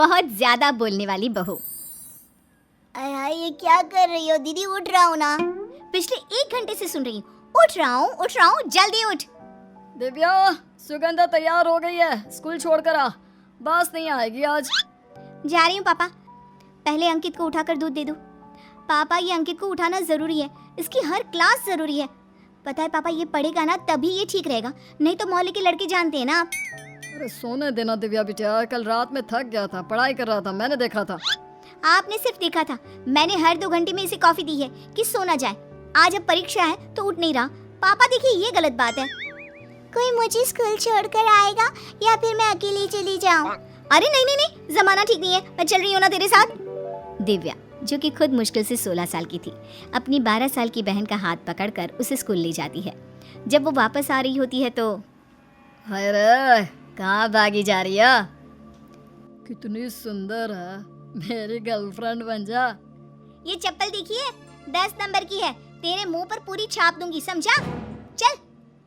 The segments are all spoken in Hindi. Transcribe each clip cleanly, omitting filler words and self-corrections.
बहुत ज्यादा बोलने वाली बहू। अरे ये क्या कर रही हो दीदी? उठ रहा हूँ ना। पिछले 1 घंटे से सुन रही हूँ, उठ रहा हूँ, जल्दी उठ। दिव्या, सुगंधा तैयार हो गई है, स्कूल छोड़कर आ, बस नहीं आएगी आज। जा रही हूँ पापा, पहले अंकित को उठाकर दूध दे दो। पापा ये अंकित को उठाना जरूरी है, इसकी हर क्लास जरूरी है। पता है पापा, ये पढ़ेगा ना तभी ये ठीक रहेगा, नहीं तो मोहल्ले के लड़के जानते हैं ना आप। अरे सोने देना दिव्या बिटिया, कल रात में थक गया था, पढ़ाई कर रहा था, मैंने देखा था। आपने सिर्फ देखा था, मैंने हर 2 घंटे में इसे कॉफी दी है कि सो ना जाए। आज अब परीक्षा है तो उठ नहीं रहा। पापा देखिए ये गलत बात है। कोई मुझे स्कूल छोड़कर आएगा या फिर मैं अकेली चली जाऊं? अरे नहीं, जमाना ठीक नहीं है, मैं चल रही हूँ ना तेरे साथ। दिव्या, जो कि खुद मुश्किल से 16 साल की थी, अपनी 12 साल की बहन का हाथ पकड़कर उसे स्कूल ले जाती है। जब वो वापस आ रही होती है तो हाय रे, कहाँ भागी जा रही है? कितनी सुंदर है, मेरी गर्लफ्रेंड बन जा। ये चप्पल देखिए 10 नंबर की है, तेरे मुंह पर पूरी छाप दूंगी, समझा? चल।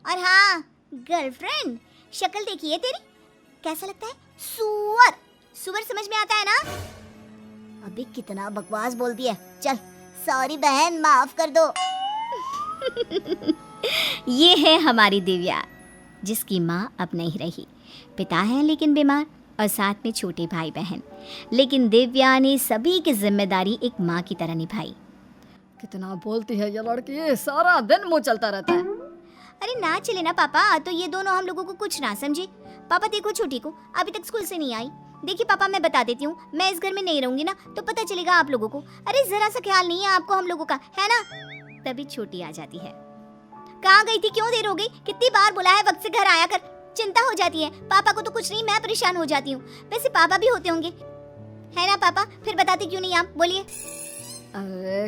और हाँ, गर्लफ्रेंड, शक्ल देखिए तेरी, कैसा लगता है? सुअर समझ में आता है ना? अभी कितना बकवास बोलती है। चल, सॉरी बहन, माफ कर दो। ये है हमारी दिव्या, जिसकी माँ अब नहीं रही, पिता है लेकिन बीमार, और साथ में छोटे भाई बहन। लेकिन दिव्या ने सभी की जिम्मेदारी एक माँ की तरह निभाई। कितना बोलती है ये लड़की, सारा दिन मुंह चलता रहता है। अरे ना चले ना पापा, तो ये दोनों हम लोगों को कुछ ना समझे। पापा देखो छोटी को अभी तक स्कूल से नहीं आई। देखिए पापा, मैं बता देती हूँ, मैं इस घर में नहीं रहूंगी ना तो पता चलेगा आप लोगों को। अरे जरा सा ख्याल नहीं है आपको हम लोगों का, है ना? तभी छोटी आ जाती है। कहाँ गई थी, क्यों देर हो गई? कितनी बार बोला है वक्त से घर आया कर। चिंता हो जाती है, पापा को तो कुछ नहीं, मैं परेशान हो जाती हूँ। वैसे पापा भी होते होंगे, है ना पापा? फिर बताते क्यों नहीं आप, बोलिए। अरे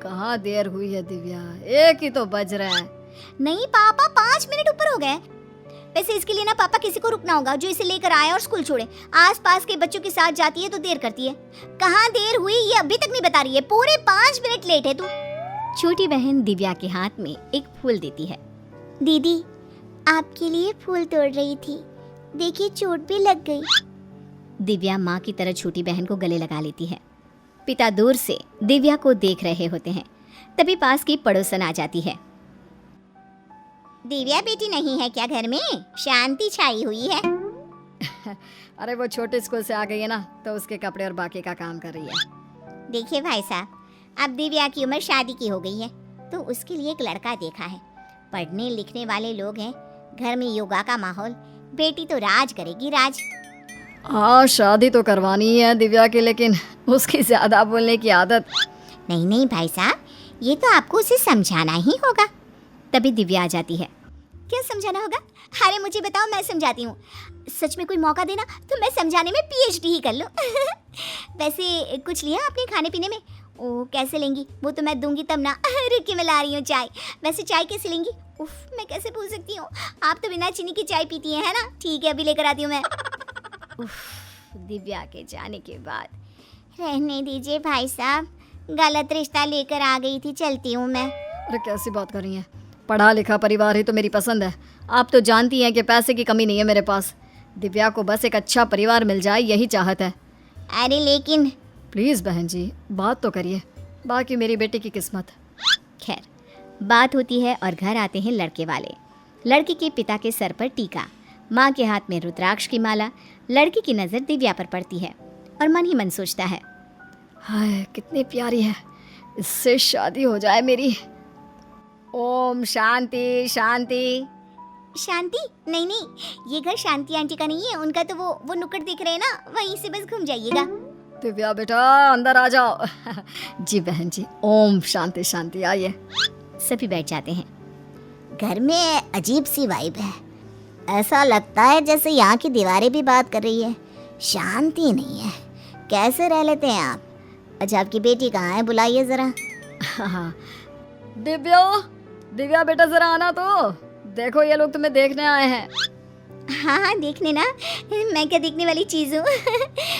कहाँ देर हुई है दिव्या, 1 ही तो बज रहा है। नहीं पापा, 5 मिनट ऊपर हो गए। वैसे इसके लिए ना पापा किसी को रुकना होगा जो इसे लेकर आए और स्कूल छोड़े। आसपास के बच्चों के साथ जाती है तो देर करती है। कहाँ देर हुई ये अभी तक नहीं बता रही है, पूरे 5 मिनट लेट है तू। छोटी बहन दिव्या के हाथ में एक फूल देती है। दीदी, आपके लिए फूल तोड़ रही थी, देखिए चोट भी लग गई। दिव्या माँ की तरह छोटी बहन को गले लगा लेती है। पिता दूर से दिव्या को देख रहे होते हैं, तभी पास की पड़ोसन आ जाती है। दिव्या बेटी नहीं है क्या घर में? शांति छाई हुई है। अरे वो छोटे स्कूल से आ गई है ना, तो उसके कपड़े और बाकी का काम कर रही है। देखिए भाई साहब, अब दिव्या की उम्र शादी की हो गई है तो उसके लिए एक लड़का देखा है। पढ़ने लिखने वाले लोग हैं, घर में योगा का माहौल, बेटी तो राज करेगी, राज। हाँ, शादी तो करवानी है दिव्या की, लेकिन उसकी ज्यादा बोलने की आदत। नहीं भाई साहब, ये तो आपको उसे समझाना ही होगा। तभी दिव्या आ जाती है। क्या समझाना होगा? अरे मुझे बताओ, मैं समझाती हूँ। सच में कोई मौका देना तो मैं समझाने में PhD ही कर लूँ। वैसे कुछ लिया आपने खाने पीने में? ओ कैसे लेंगी, वो तो मैं दूंगी तब ना। रुकिए मैं ला रही हूँ चाय। वैसे चाय कैसे लेंगी? उफ, मैं कैसे भूल सकती हूँ, आप तो बिना चीनी की चाय पीती हैं, है ना? ठीक है, अभी लेकर आती हूँ मैं। उफ, दिव्या के जाने के बाद। रहने दीजिए भाई साहब, गलत रिश्ता लेकर आ गई थी, चलती हूँ मैं। अरे कैसी बात कर रही हैं, पढ़ा लिखा परिवार ही तो मेरी पसंद है। आप तो जानती हैं कि पैसे की कमी नहीं है मेरे पास। दिव्या को बस एक अच्छा परिवार मिल जाए, यही चाहत है। अरे लेकिन प्लीज़ बहन जी, बात तो करिए, बाकी मेरी बेटी की किस्मत। खैर, बात होती है और घर आते हैं लड़के वाले। लड़की के पिता के सर पर टीका, माँ के हाथ में रुद्राक्ष की माला। लड़की की नज़र दिव्या पर पड़ती है और मन ही मन सोचता है, हाय कितनी प्यारी है, इससे शादी हो जाए मेरी। ओम शांति शांति। शांति? नहीं, ये घर शांति आंटी का नहीं है, उनका तो वो नुक्कड़ दिख रहे हैं ना, वहीं से बस घूम जाइएगा। दिव्या बेटा अंदर आ जाओ। जी बहन जी, ओम शांति शांति, आइए। सभी बैठ जाते हैं। घर में अजीब सी वाइब है, ऐसा लगता है जैसे यहाँ की दीवारें भी बात कर रही है, शांति नहीं है। कैसे रह लेते हैं आप? अच्छा, आपकी बेटी कहाँ है, बुलाइए जरा। हाँ, दिव्या बेटा जरा आना तो, देखो ये लोग तुम्हें देखने आए हैं। हाँ देखने ना, मैं क्या देखने वाली चीज हूँ?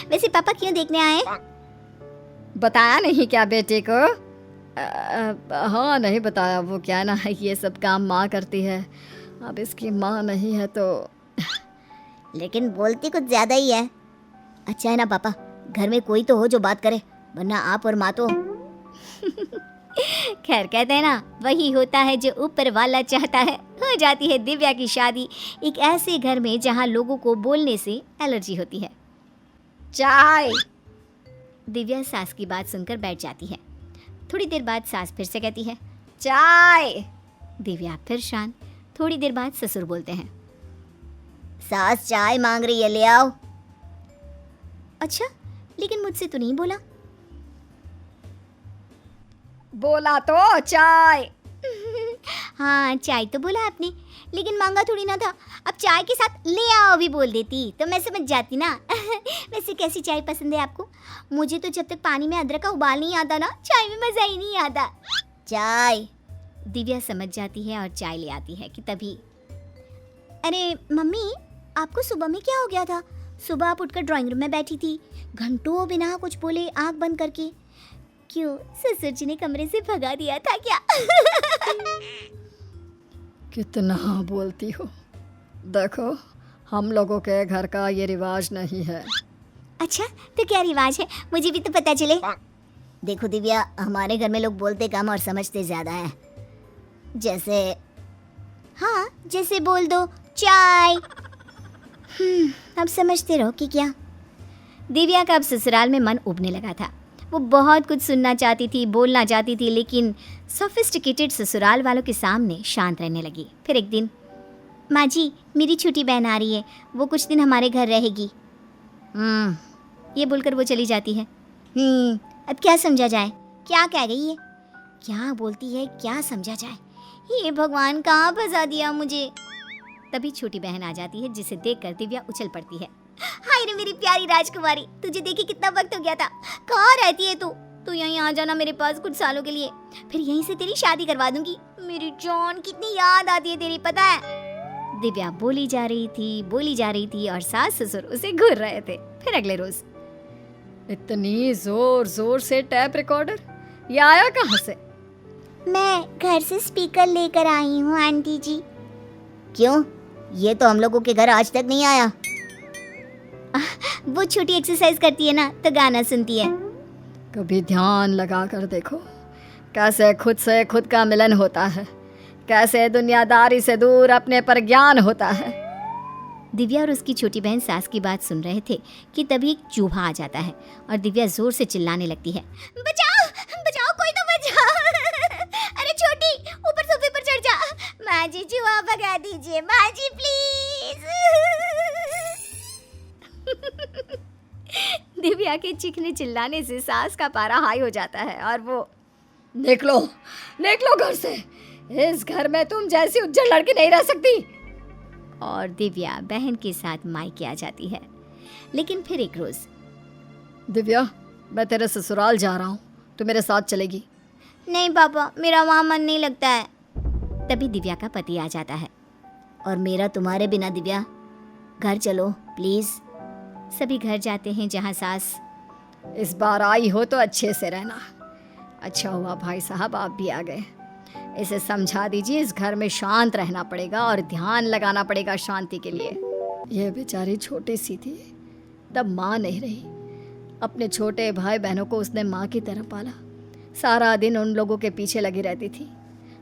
वैसे पापा क्यों देखने आए? बताया नहीं क्या बेटे को? हाँ नहीं बताया, वो क्या ना, ये सब काम माँ करती है, अब इसकी माँ नहीं है तो। लेकिन बोलती कुछ ज्यादा ही है। अच्छा है ना पापा, घर में कोई तो हो जो बात करे, वरना आप और माँ तो। खैर कहते हैं ना, वही होता है जो ऊपर वाला चाहता है। हो जाती है दिव्या की शादी एक ऐसे घर में जहाँ लोगों को बोलने से एलर्जी होती है। चाय। दिव्या सास की बात सुनकर बैठ जाती है। थोड़ी देर बाद सास फिर से कहती है चाय। दिव्या फिर शांत। थोड़ी देर बाद ससुर बोलते हैं सास चाय मांग रही है, ले आओ। अच्छा, लेकिन मुझसे तो नहीं बोला। बोला तो चाय। हाँ, चाय तो बोला आपने, लेकिन मांगा थोड़ी ना था। अब चाय के साथ ले आओ भी बोल देती तो मैं समझ जाती ना। वैसे कैसी चाय पसंद है आपको? मुझे तो जब तक पानी में अदरक का उबाल नहीं आता ना, चाय में मज़ा ही नहीं आता। चाय। दिव्या समझ जाती है और चाय ले आती है कि तभी, अरे मम्मी, आपको सुबह में क्या हो गया था? सुबह आप उठकर ड्राइंग रूम में बैठी थी, घंटों बिना कुछ बोले आंख बंद करके। क्यों, ससुर जी ने कमरे से भगा दिया था क्या? कितना बोलती हो। देखो, हम लोगों के घर का ये रिवाज नहीं है। अच्छा, तो क्या रिवाज है? मुझे भी तो पता चले। देखो दिव्या, हमारे घर में लोग बोलते कम और समझते ज्यादा हैं। जैसे हाँ, जैसे बोल दो चाय। अब समझते रहो कि क्या। दिव्या का अब ससुराल में मन उबने लगा था। वो बहुत कुछ सुनना चाहती थी, बोलना चाहती थी, लेकिन सोफिस्टिकेटेड ससुराल वालों के सामने शांत रहने लगी। फिर एक दिन, माँ जी, मेरी छोटी बहन आ रही है, वो कुछ दिन हमारे घर रहेगी। ये बोलकर वो चली जाती है। अब क्या समझा जाए? क्या कह गई है? क्या बोलती है, क्या समझा जाए? ये भगवान, कहाँ फंसा दिया मुझे। तभी छोटी बहन आ जाती है, जिसे देखकर दिव्या उछल पड़ती है। हाय रे मेरी प्यारी राजकुमारी, तुझे देखे कितना वक्त हो गया था। कहाँ रहती है तू? तू यहीं आ जाना मेरे पास कुछ सालों के लिए, फिर यहीं से तेरी शादी करवा दूंगी। मेरी जान, कितनी याद आती है तेरी, पता है। दिव्या बोली जा रही थी और सास ससुर उसे घूर रहे थे। फिर अगले रोज, इतनी जोर जोर से टैप रिकॉर्डर, ये आया कहाँ से? मैं घर से स्पीकर लेकर आई हूँ आंटी जी। क्यों? ये तो हम लोगों के घर आज तक नहीं आया। वो छोटी एक्सरसाइज करती है ना, तो गाना सुनती है। कभी ध्यान लगा कर देखो कैसे खुद से खुद का मिलन होता है, कैसे दुनियादारी से दूर अपने पर ज्ञान होता है। दिव्या और उसकी छोटी बहन सास की बात सुन रहे थे कि तभी एक चूहा आ जाता है और दिव्या जोर से चिल्लाने लगती है, बचाओ बचाओ, कोई तो बचाओ। अरे छोटी, ऊपर सोफे पर चढ़ जा। माँ जी, चूहा भगा दीजिए, माँ जी प्लीज। दिव्या के चीखने चिल्लाने से सास का पारा हाई हो जाता है और वो, निकलो निकलो घर से, इस घर में तुम जैसी उज्जड़ लड़की नहीं रह सकती। और दिव्या बहन के साथ मायके आ जाती है। लेकिन फिर एक रोज, दिव्या, मैं तेरे ससुराल जा रहा हूँ, तू मेरे साथ चलेगी? नहीं पापा, मेरा वहाँ मन नहीं लगता है। तभी दिव्या का पति आ जाता है। और मेरा तुम्हारे बिना दिव्या, घर चलो प्लीज। सभी घर जाते हैं जहाँ सास, इस बार आई हो तो अच्छे से रहना। अच्छा हुआ भाई साहब आप भी आ गए। इसे समझा दीजिए इस घर में शांत रहना पड़ेगा और ध्यान लगाना पड़ेगा शांति के लिए। यह बेचारी छोटी सी थी, तब माँ नहीं रही। अपने छोटे भाई बहनों को उसने माँ की तरह पाला। सारा दिन उन लोगों के पीछे लगी रहती थी।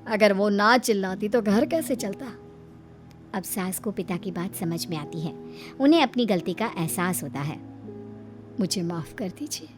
अगर वो ना चिल्लाती तो घर कैसे चलता। अब सास को पिता की बात समझ में आती है। उन्हें अपनी गलती का एहसास होता है। मुझे माफ़ कर दीजिए।